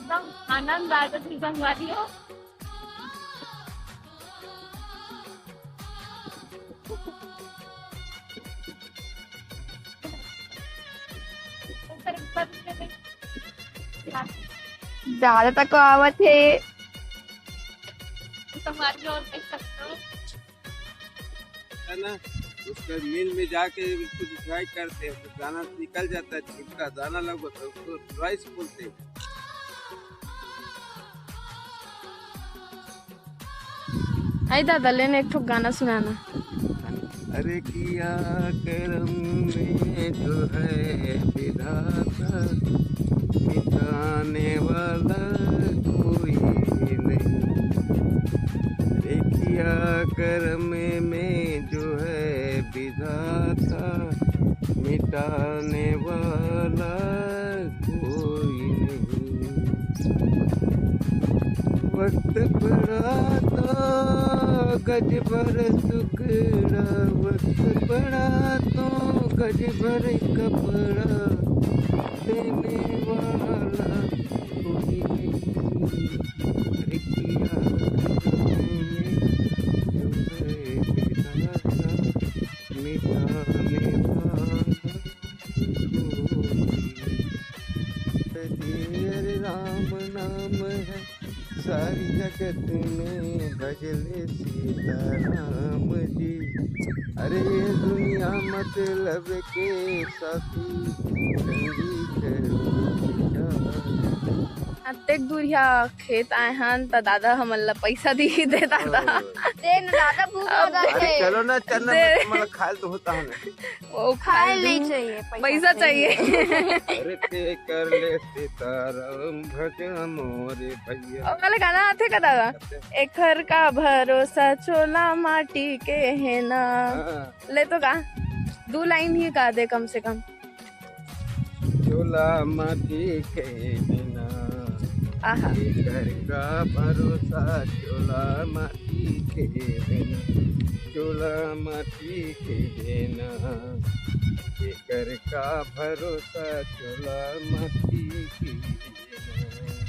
एकदम आनंद आ जाता थी संगवारी हो। ज्यादा तक आवत है। संगवारी और देख सकते हो है ना। उसका मिल में जाके उसको ड्राई करते हैं तो दाना निकल जाता है, छिलका दाना लग होता है, उसको राइस बोलते हैं। आई दादा लेने एक ठो गाना सुनाना। अरे किया करम में जो है विधाता, मिटाने वाला कोई नहीं। अरे किया करम में जो है विधाता, मिटाने वाला कोई नहीं। वक्त पड़ा तो गज भर टुकड़ा, वक्त पड़ा तो गज भर कपड़ा, देने वाला कोई नहीं। अरे किया में जो है विधाता, मिटाने वाला कोई। अरे राम नाम है सारी जगत में, भजले सीताराम जी। अरे ये दुनिया मतलब के साथी, संगी करो। अतेक दूर यहाँ खेत आए हन त दादा हमन ला पैसा दी दे दादा। दे न दादा भूख लगा अरे है। चलो ना, चलना दे। मतलब खाल तो होता है ना। वो खाए नहीं चाहिए पैसा चाहिए। अरे ते कर ले सीताराम भजन मोरे भैया। और वाला गाना आथे का दादा, एकर का भरोसा चोला माटी के है ना। हाँ। ले तो गा 2 लाइन ही गा दे कम से कम। चोला माटी के बिना आहा घर का भरोसा, चोला माटी के बिना, चोला माटी के बिना, घर का भरोसा, चोला माटी के बिना।